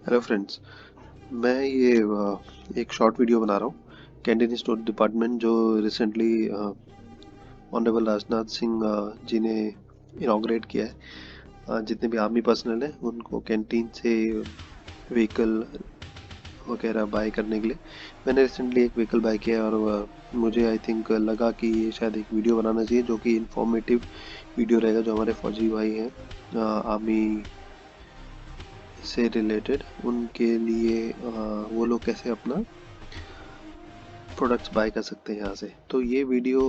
Hello friends. मैं ये एक शॉर्ट वीडियो बना रहा हूँ कैंटीन स्टोर डिपार्टमेंट जो रिसेंटली ऑनरेबल राजनाथ सिंह जी ने इनॉग्रेट किया है। जितने भी आर्मी पर्सनल हैं उनको कैंटीन से व्हीकल वगैरह बाय करने के लिए मैंने रिसेंटली एक व्हीकल बाय किया है और मुझे आई थिंक लगा कि ये शायद एक वीडियो बनाना चाहिए जो कि इंफॉर्मेटिव वीडियो रहेगा जो हमारे फौजी भाई हैं आर्मी से रिलेटेड उनके लिए वो लोग कैसे अपना प्रोडक्ट्स बाय कर सकते हैं यहाँ से। तो ये वीडियो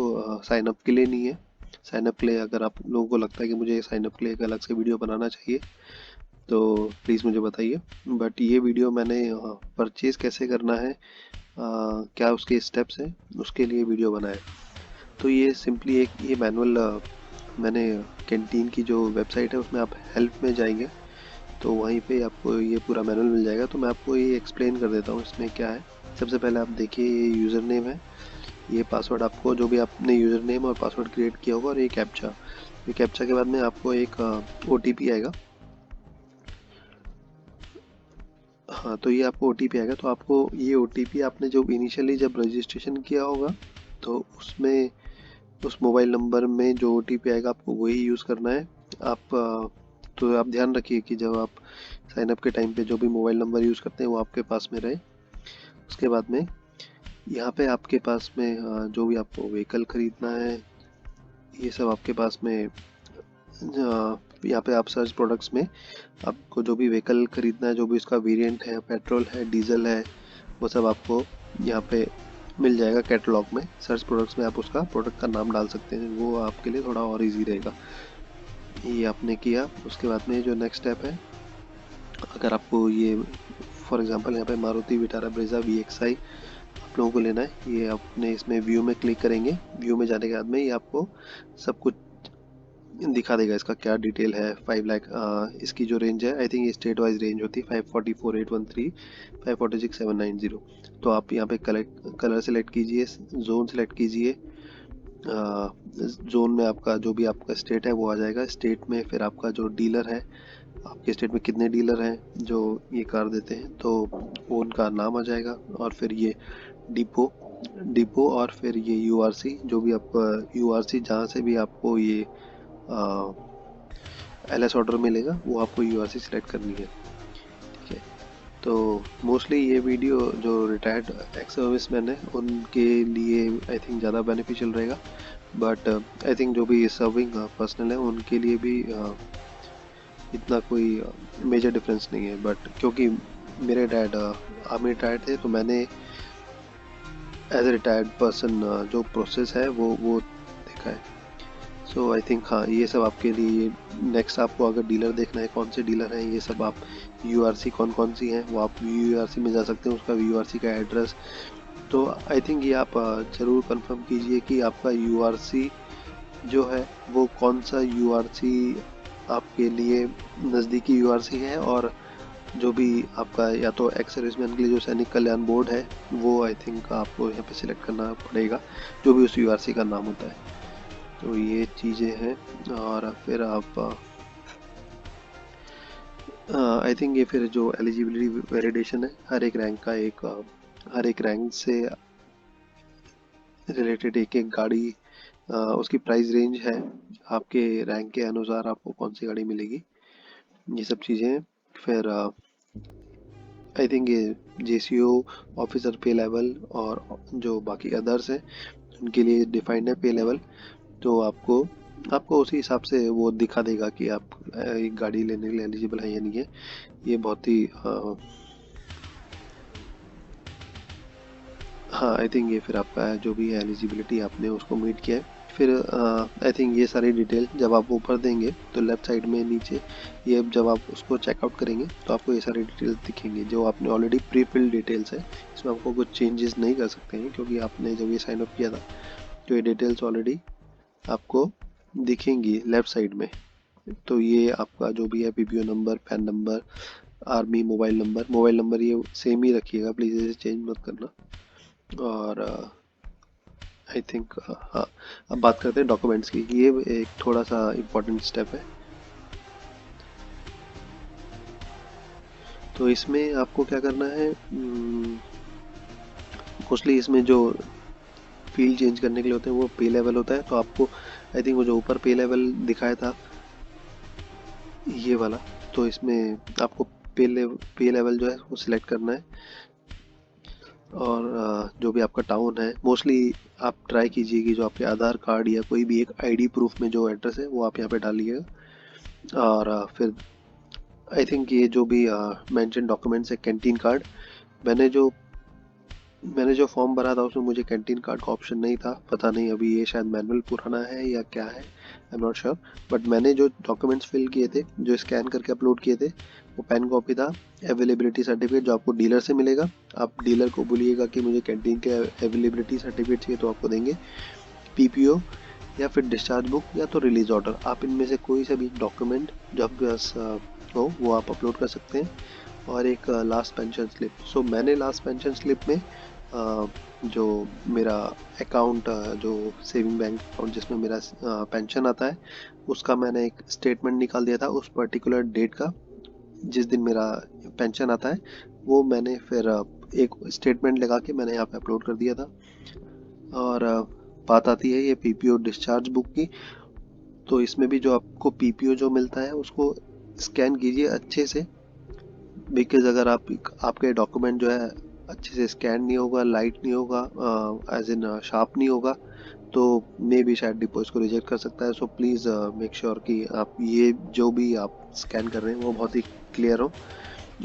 साइन अप के लिए नहीं है। साइन अप के लिए अगर आप लोगों को लगता है कि मुझे साइन अप के लिए एक अलग से वीडियो बनाना चाहिए तो प्लीज़ मुझे बताइए। बट ये वीडियो मैंने परचेज़ कैसे करना है, क्या उसके स्टेप्स हैं, उसके लिए वीडियो बनाया है। तो ये सिंपली एक ये मैनुअल मैंने कैंटीन की जो वेबसाइट है उसमें आप हेल्प में जाएंगे तो वहीं पे आपको ये पूरा मैनुअल मिल जाएगा। तो मैं आपको ये एक्सप्लेन कर देता हूँ इसमें क्या है। सबसे पहले आप देखिए ये यूज़र नेम है, ये पासवर्ड आपको जो भी आपने यूज़र नेम और पासवर्ड क्रिएट किया होगा और ये कैप्चा। ये कैप्चा के बाद में आपको एक OTP आएगा। हाँ, तो ये आपको OTP आएगा। तो आपको ये OTP आपने जो इनिशियली जब रजिस्ट्रेशन किया होगा तो उसमें उस मोबाइल नंबर में जो OTP आएगा आपको वही यूज़ करना है। आप तो आप ध्यान रखिए कि जब आप साइन अप के टाइम पे जो भी मोबाइल नंबर यूज़ करते हैं वो आपके पास में रहे। उसके बाद में यहाँ पे आपके पास में जो भी आपको व्हीकल खरीदना है ये सब आपके पास में यहाँ पे आप सर्च प्रोडक्ट्स में आपको जो भी व्हीकल खरीदना है, जो भी उसका वेरिएंट है, पेट्रोल है, डीजल है, वो सब आपको यहाँ पे मिल जाएगा कैटलॉग में। सर्च प्रोडक्ट्स में आप उसका प्रोडक्ट का नाम डाल सकते हैं, वो आपके लिए थोड़ा और इजी रहेगा। ये आपने किया। उसके बाद में जो नेक्स्ट स्टेप है, अगर आपको ये फॉर एग्जांपल यहाँ पे मारुति विटारा ब्रेजा VXI आप लोगों को लेना है, ये आपने इसमें व्यू में क्लिक करेंगे। व्यू में जाने के बाद में ये आपको सब कुछ दिखा देगा, इसका क्या डिटेल है। 5 लाख इसकी जो रेंज है, आई थिंक ये स्टेट वाइज रेंज होती है, 544,813, 546,790। तो आप यहाँ पे कलर सेलेक्ट कीजिए, जोन सेलेक्ट कीजिए। जोन में आपका जो भी आपका स्टेट है वो आ जाएगा। स्टेट में फिर आपका जो डीलर है, आपके स्टेट में कितने डीलर हैं जो ये कार देते हैं, तो वो उनका नाम आ जाएगा। और फिर ये डिपो डिपो और फिर ये URC, जो भी आपका URC जहाँ से भी आपको ये LS ऑर्डर मिलेगा वो आपको URC सिलेक्ट करनी है। ठीक है। तो मोस्टली ये वीडियो जो रिटायर्ड एक्स सर्विसमैन है उनके लिए आई थिंक ज़्यादा बेनिफिशियल रहेगा। बट आई थिंक जो भी सर्विंग पर्सनल है उनके लिए भी इतना कोई मेजर डिफरेंस नहीं है। बट क्योंकि मेरे डैड आर्मी रिटायर्ड थे तो मैंने एज ए रिटायर्ड पर्सन जो प्रोसेस है वो देखा है। सो आई थिंक हाँ, ये सब आपके लिए। नेक्स्ट आपको अगर डीलर देखना है कौन से डीलर हैं ये सब, आप URC कौन कौन सी हैं वो आप URC में जा सकते हैं, उसका URC का एड्रेस। तो आई थिंक ये आप ज़रूर कंफर्म कीजिए कि आपका URC जो है वो कौन सा URC आपके लिए नज़दीकी URC है। और जो भी आपका या तो एक्स सर्विसमैन के लिए जो सैनिक कल्याण बोर्ड है वो आई थिंक आपको यहाँ पे सिलेक्ट करना पड़ेगा, जो भी उस URC का नाम होता है। तो ये चीज़ें हैं। और फिर आप आई थिंक ये फिर जो एलिजिबिलिटी वैलिडेशन है, हर एक रैंक से रिलेटेड एक एक गाड़ी, उसकी प्राइस रेंज है, आपके रैंक के अनुसार आपको कौन सी गाड़ी मिलेगी, ये सब चीज़ें हैं। फिर आई थिंक ये JCO ऑफिसर पे लेवल और जो बाकी अदर्स हैं उनके लिए डिफाइंड है पे लेवल। तो आपको आपको उसी हिसाब से वो दिखा देगा कि आप एक गाड़ी लेने के लिए एलिजिबल है या नहीं है। ये बहुत ही हाँ, आई थिंक ये फिर आपका जो भी है एलिजिबिलिटी आपने उसको मीट किया है। फिर आई थिंक ये सारी डिटेल जब आप ऊपर देंगे तो लेफ्ट साइड में नीचे ये जब आप उसको चेकआउट करेंगे तो आपको ये सारी डिटेल्स दिखेंगी जो आपने ऑलरेडी प्री फिल्ड डिटेल्स है। इसमें आपको कुछ चेंजेस नहीं कर सकते हैं क्योंकि आपने जब ये साइन अप किया था तो ये डिटेल्स ऑलरेडी आपको दिखेंगी लेफ्ट साइड में। तो ये आपका जो भी है PPO number, pan number, army mobile number ये सेम ही रखिएगा, प्लीज़ इसे चेंज मत करना। और आई थिंक हाँ, अब बात करते हैं डॉक्यूमेंट्स की। ये एक थोड़ा सा इम्पोर्टेंट स्टेप है। तो इसमें आपको क्या करना है, मोस्टली इसमें जो फील्ड चेंज करने के लिए होते हैं वो पे लेवल होता है। तो आपको आई थिंक वो जो ऊपर पे लेवल दिखाया था ये वाला, तो इसमें आपको पे लेवल जो है वो सिलेक्ट करना है। और जो भी आपका टाउन है, मोस्टली आप ट्राई कीजिए कि जो आपके आधार कार्ड या कोई भी एक आईडी प्रूफ में जो एड्रेस है वो आप यहाँ पे डालिएगा। और फिर आई थिंक ये जो भी मेंशन डॉक्यूमेंट्स है, कैंटीन कार्ड, मैंने जो फॉर्म भरा था उसमें मुझे कैंटीन कार्ड का ऑप्शन नहीं था, पता नहीं अभी ये शायद मैनुअल पुराना है या क्या है, I am not sure. But मैंने जो डॉक्यूमेंट्स फिल किए थे, जो स्कैन करके अपलोड किए थे, वो पेन कॉपी था, अवेलेबिलिटी सर्टिफिकेट जो आपको डीलर से मिलेगा। आप डीलर को बोलिएगा कि मुझे कैंटीन के अवेलेबिलिटी सर्टिफिकेट चाहिए तो आपको देंगे। पीपीओ या फिर डिस्चार्ज बुक या तो रिलीज ऑर्डर, आप इनमें से कोई सा भी डॉक्यूमेंट जो आपके पास हो वो आप अपलोड कर सकते हैं। और एक लास्ट पेंशन स्लिप। सो मैंने लास्ट पेंशन स्लिप में जो मेरा अकाउंट, जो सेविंग बैंक अकाउंट जिसमें मेरा पेंशन आता है, उसका मैंने एक स्टेटमेंट निकाल दिया था उस पर्टिकुलर डेट का, जिस दिन मेरा पेंशन आता है। वो मैंने फिर एक स्टेटमेंट लगा के मैंने यहाँ पे अपलोड कर दिया था। और बात आती है ये पीपीओ डिस्चार्ज बुक की। तो इसमें भी जो आपको पीपीओ जो मिलता है उसको स्कैन कीजिए अच्छे से, बिकॉज अगर आपके डॉक्यूमेंट जो है अच्छे से स्कैन नहीं होगा, लाइट नहीं होगा, एज इन शार्प नहीं होगा, तो मे भी शायद डिपॉजिट को रिजेक्ट कर सकता है। सो प्लीज़ मेक श्योर कि आप ये जो भी आप स्कैन कर रहे हैं वो बहुत ही क्लियर हो।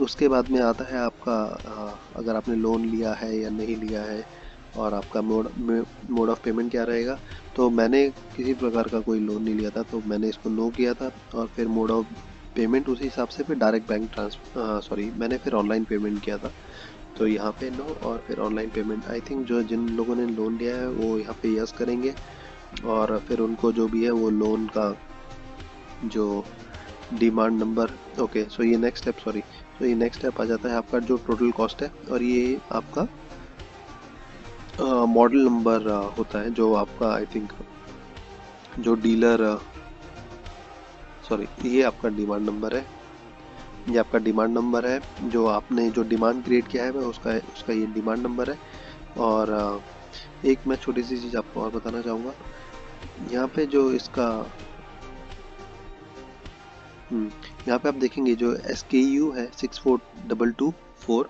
उसके बाद में आता है आपका अगर आपने लोन लिया है या नहीं लिया है, और आपका मोड ऑफ पेमेंट क्या रहेगा। तो मैंने किसी प्रकार का कोई लोन नहीं लिया था, तो मैंने इसको नो किया था। और फिर मोड ऑफ पेमेंट उसी हिसाब से फिर डायरेक्ट बैंक सॉरी, मैंने फिर ऑनलाइन पेमेंट किया था। तो यहाँ पे नो, और फिर ऑनलाइन पेमेंट। आई थिंक जो जिन लोगों ने लोन लिया है वो यहाँ पे यस करेंगे, और फिर उनको जो भी है वो लोन का जो डिमांड नंबर। ओके, सो ये नेक्स्ट स्टेप, सॉरी, तो ये नेक्स्ट स्टेप आ जाता है आपका जो टोटल कॉस्ट है, और ये आपका मॉडल नंबर होता है जो आपका आई थिंक जो डीलर, सॉरी, ये आपका डिमांड नंबर है। ये आपका डिमांड नंबर है, जो आपने जो डिमांड क्रिएट किया है वह उसका ये डिमांड नंबर है। और एक मैं छोटी सी चीज़ आपको और बताना चाहूँगा, यहाँ पे जो इसका यहाँ पे आप देखेंगे जो SKU है 64224,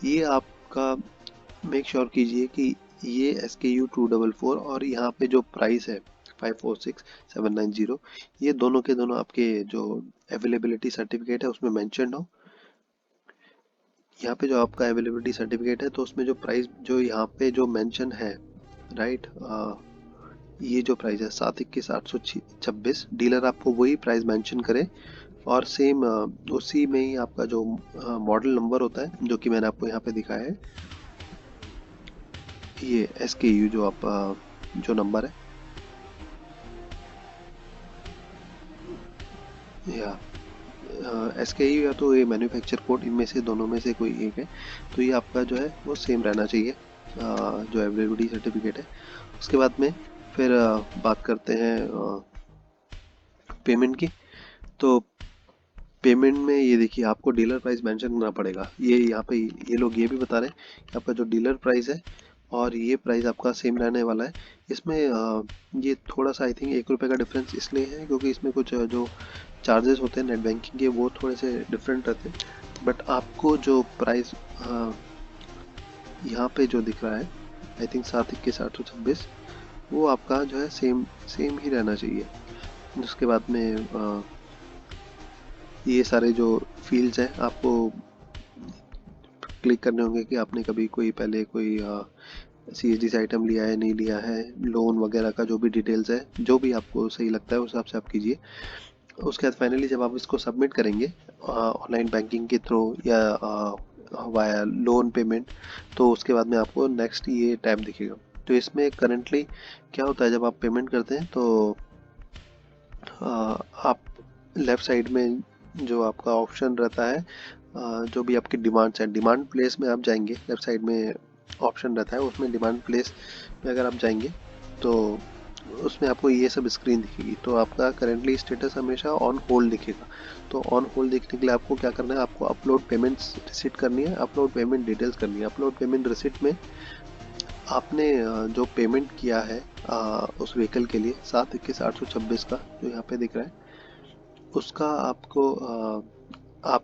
ये आपका मेक श्योर कीजिए कि ये SKU 244 और यहाँ पे जो प्राइस है 546790, ये दोनों के दोनों आपके जो अवेलेबिलिटी सर्टिफिकेट है उसमें मेंशन हो। यहाँ पे जो आपका अवेलेबिलिटी सर्टिफिकेट है तो उसमें जो प्राइस जो यहाँ पे जो मेंशन है, राइट, ये जो प्राइस है 721,826, डीलर आपको वही प्राइस मेंशन करे। और सेम उसी में ही आपका जो मॉडल नंबर होता है जो कि मैंने आपको यहाँ पे दिखाया है, ये SKU जो आप जो नंबर है या SKU या तो ये मैन्युफैक्चर कोड, इनमें से दोनों में से कोई एक है, तो ये आपका जो है वो सेम रहना चाहिए जो अवेलेबिलिटी सर्टिफिकेट है। उसके बाद में फिर बात करते हैं पेमेंट की। तो पेमेंट में ये देखिए आपको डीलर प्राइस मेंशन करना पड़ेगा। ये यहाँ पे ये लोग ये भी बता रहे हैं कि आपका जो डीलर प्राइस है और ये प्राइस आपका सेम रहने वाला है। इसमें ये थोड़ा सा आई थिंक ₹1 का डिफरेंस इसलिए है क्योंकि इसमें कुछ जो चार्जेस होते हैं नेट बैंकिंग के वो थोड़े से डिफरेंट रहते हैं। बट आपको जो प्राइस यहाँ पे जो दिख रहा है आई थिंक 721,826, वो आपका जो है सेम सेम ही रहना चाहिए। उसके बाद में ये सारे जो फील्ड्स हैं आपको क्लिक करने होंगे कि आपने कभी कोई पहले कोई CSD से आइटम लिया है नहीं लिया है, लोन वगैरह का जो भी डिटेल्स है, जो भी आपको सही लगता है उस हिसाब से आप कीजिए। उसके बाद फाइनली जब आप इसको सबमिट करेंगे ऑनलाइन बैंकिंग के थ्रू या वाया लोन पेमेंट, तो उसके बाद में आपको नेक्स्ट ये टैब दिखेगा। तो इसमें करेंटली क्या होता है, जब आप पेमेंट करते हैं तो आप लेफ़्ट साइड में जो आपका ऑप्शन रहता है, जो भी आपकी डिमांड्स हैं, डिमांड प्लेस में आप जाएंगे, लेफ़्ट साइड में ऑप्शन रहता है उसमें डिमांड प्लेस में अगर आप जाएंगे तो उसमें आपको ये सब स्क्रीन दिखेगी। तो आपका करेंटली स्टेटस हमेशा ऑन होल्ड दिखेगा। तो ऑन होल्ड दिखने के लिए आपको क्या करना है, आपको अपलोड पेमेंट्स रिसीट करनी है, अपलोड पेमेंट डिटेल्स करनी है। अपलोड पेमेंट रिसीट में आपने जो पेमेंट किया है उस व्हीकल के लिए 7/21/826 का जो यहाँ पे दिख रहा है, उसका आपको आप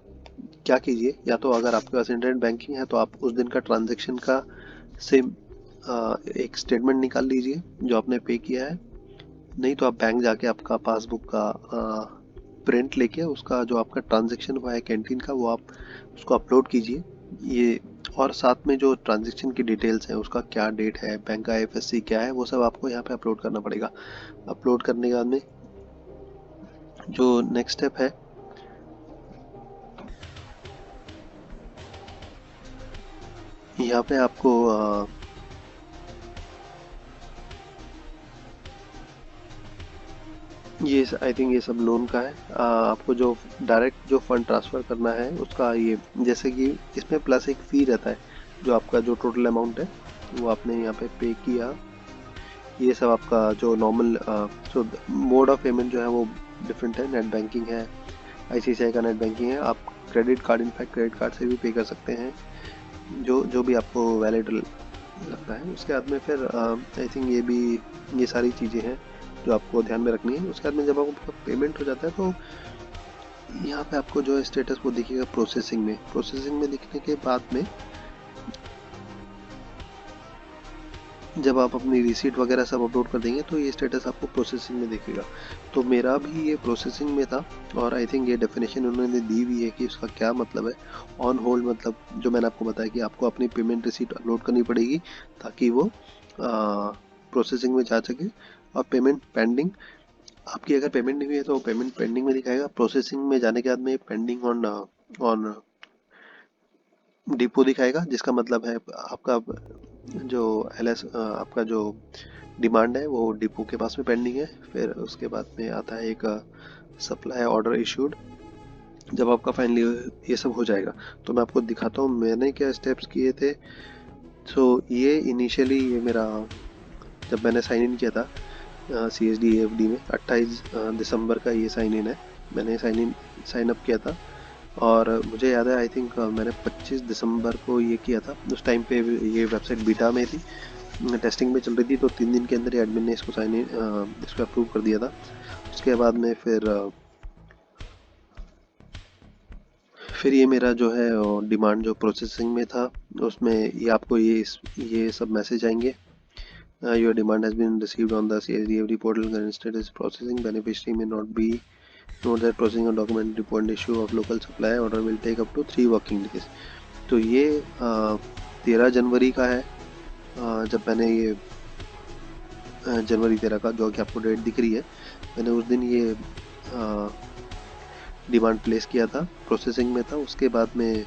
क्या कीजिए, या तो अगर आपके पास इंटरनेट बैंकिंग है तो आप उस दिन का ट्रांजैक्शन का सेम एक स्टेटमेंट निकाल लीजिए जो आपने पे किया है। नहीं तो आप बैंक जाके आपका पासबुक का प्रिंट लेके उसका जो आपका ट्रांजैक्शन हुआ है कैंटीन का, वो आप उसको अपलोड कीजिए। ये और साथ में जो ट्रांजैक्शन की डिटेल्स हैं, उसका क्या डेट है, बैंक का IFSC क्या है, वो सब आपको यहाँ पे अपलोड करना पड़ेगा। अपलोड करने के बाद में जो नेक्स्ट स्टेप है, यहाँ पे आपको ये आई थिंक ये सब लोन का है। आपको जो डायरेक्ट जो फंड ट्रांसफ़र करना है उसका ये, जैसे कि इसमें प्लस एक फ़ी रहता है, जो आपका जो टोटल अमाउंट है वो आपने यहाँ पे किया। ये सब आपका जो नॉर्मल जो मोड ऑफ पेमेंट जो है वो डिफरेंट है। नेट बैंकिंग है, ICICI का नेट बैंकिंग है, आप credit card, in fact credit card से भी पे कर सकते हैं, जो जो भी आपको वैलिड लगता है। उसके बाद में फिर आई थिंक ये सारी चीज़ें हैं जो आपको ध्यान में रखनी है। उसके बाद में जब आपको पेमेंट हो जाता है तो यहाँ पे आपको जो है स्टेटस वो दिखेगा प्रोसेसिंग में दिखने के बाद में जब आप अपनी रिसीट वगैरह सब अपलोड कर देंगे तो ये स्टेटस आपको प्रोसेसिंग में दिखेगा। तो मेरा भी ये प्रोसेसिंग में था, और आई थिंक ये डेफिनेशन उन्होंने दी हुई है कि उसका क्या मतलब है। ऑन होल्ड मतलब जो मैंने आपको बताया कि आपको अपनी पेमेंट रिसीट अपलोड करनी पड़ेगी ताकि वो प्रोसेसिंग में जा सके। और पेमेंट पेंडिंग, आपकी अगर पेमेंट नहीं हुई है तो पेमेंट पेंडिंग में दिखाएगा। प्रोसेसिंग में जाने के बाद में पेंडिंग ऑन ऑन डिपो दिखाएगा, जिसका मतलब है आपका जो LS आपका जो डिमांड है वो डिपो के पास में पेंडिंग है। फिर उसके बाद में आता है एक सप्लाई ऑर्डर इशूड। जब आपका फाइनली ये सब हो जाएगा तो मैं आपको दिखाता हूँ मैंने क्या स्टेप्स किए थे। सो ये इनिशियली ये मेरा जब मैंने साइन इन किया था CSD AFD में 28 दिसंबर का ये साइन इन है। मैंने साइन अप किया था, और मुझे याद है आई थिंक मैंने 25 दिसंबर को ये किया था। उस टाइम पे ये वेबसाइट बीटा में थी, टेस्टिंग में चल रही थी, तो 3 दिन के अंदर ही एडमिन ने इसको अप्रूव कर दिया था। उसके बाद में फिर ये मेरा जो है डिमांड जो प्रोसेसिंग में था उसमें ये आपको ये सब मैसेज आएंगे। Your demand has been received on the CSD AFD portal, current status processing, beneficiary may not be note that processing document report issue of local supply order will take up to 3 working days. तो ये 13 जनवरी का है। जब मैंने ये जनवरी 13 का जो कि आपको डेट दिख रही है, मैंने उस दिन ये डिमांड प्लेस किया था, प्रोसेसिंग में था। उसके बाद में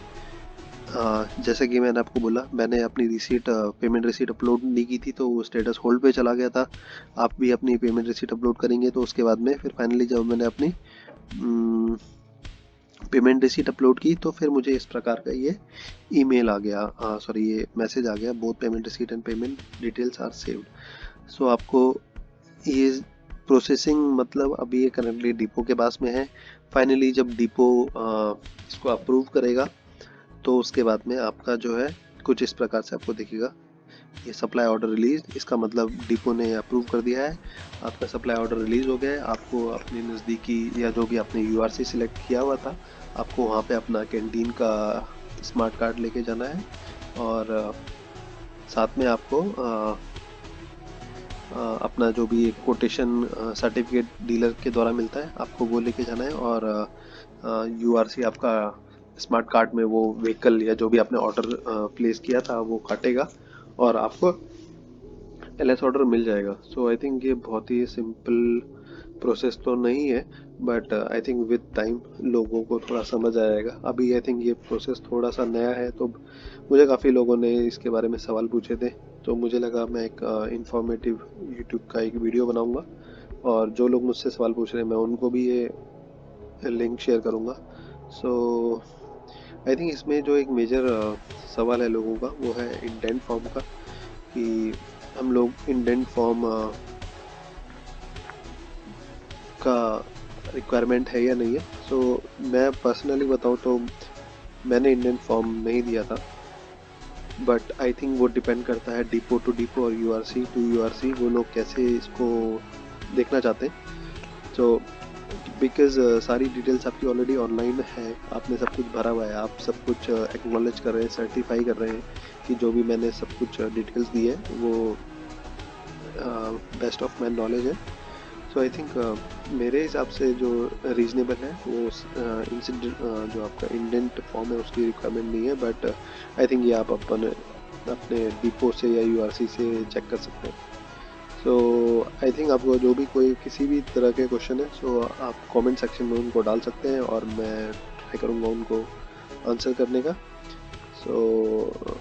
जैसे कि मैंने आपको बोला, मैंने अपनी पेमेंट रिसीट अपलोड नहीं की थी तो वो स्टेटस होल्ड पे चला गया था। आप भी अपनी पेमेंट रिसीट अपलोड करेंगे तो उसके बाद में फिर फाइनली जब मैंने अपनी पेमेंट रिसीट अपलोड की तो फिर मुझे इस प्रकार का ये ईमेल आ गया, सॉरी ये मैसेज आ गया, both payment receipt and payment details are saved. सो आपको ये प्रोसेसिंग मतलब अभी ये करंटली डिपो के पास में है। फाइनली जब डिपो इसको अप्रूव करेगा तो उसके बाद में आपका जो है कुछ इस प्रकार से आपको दिखेगा, ये सप्लाई ऑर्डर रिलीज। इसका मतलब डिपो ने अप्रूव कर दिया है, आपका सप्लाई ऑर्डर रिलीज हो गया है। आपको अपनी नज़दीकी या जो भी आपने URC सिलेक्ट किया हुआ था, आपको वहाँ पे अपना कैंटीन का स्मार्ट कार्ड लेके जाना है, और साथ में आपको अपना जो भी कोटेशन सर्टिफिकेट डीलर के द्वारा मिलता है आपको वो लेके जाना है, और URC आपका स्मार्ट कार्ड में वो व्हीकल या जो भी आपने ऑर्डर प्लेस किया था वो काटेगा और आपको LS ऑर्डर मिल जाएगा। सो आई थिंक ये बहुत ही सिंपल प्रोसेस तो नहीं है, but I think with time लोगों को थोड़ा समझ आएगा। अभी आई थिंक ये प्रोसेस थोड़ा सा नया है, तो मुझे काफ़ी लोगों ने इसके बारे में सवाल पूछे थे, तो मुझे लगा मैं एक इंफॉर्मेटिव यूट्यूब का एक वीडियो बनाऊंगा, और जो लोग मुझसे सवाल पूछ रहे हैं मैं उनको भी ये लिंक शेयर करूंगा। सो आई थिंक इसमें जो एक मेजर सवाल है लोगों का वो है इंडेंट फॉर्म का, कि हम लोग इंडेंट फॉर्म आपका रिक्वायरमेंट है या नहीं है। सो मैं पर्सनली बताऊँ तो मैंने इंडियन फॉर्म नहीं दिया था, बट आई थिंक वो डिपेंड करता है डिपो टू डिपो और यूआरसी टू यूआरसी, वो लोग कैसे इसको देखना चाहते हैं। सो बिकॉज सारी डिटेल्स आपकी ऑलरेडी ऑनलाइन है, आपने सब कुछ भरा हुआ है, आप सब कुछ एक्नॉलेज कर रहे हैं, सर्टिफाई कर रहे हैं कि जो भी मैंने सब कुछ डिटेल्स दी है वो बेस्ट ऑफ माई नॉलेज है। सो आई थिंक मेरे हिसाब से जो रीजनेबल है वो इंसिडेंट जो आपका इंडेंट फॉर्म है उसकी रिक्वायरमेंट नहीं है, बट आई थिंक ये आप अपने डिपो से या यूआरसी से चेक कर सकते हैं। सो आई थिंक आपको जो भी कोई किसी भी तरह के क्वेश्चन है, सो आप कमेंट सेक्शन में उनको डाल सकते हैं और मैं ट्राई करूँगा उनको आंसर करने का। सो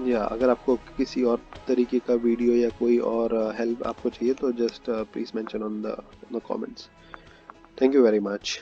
या अगर आपको किसी और तरीके का वीडियो या कोई और हेल्प आपको चाहिए तो just please mention on the comments. Thank you very much.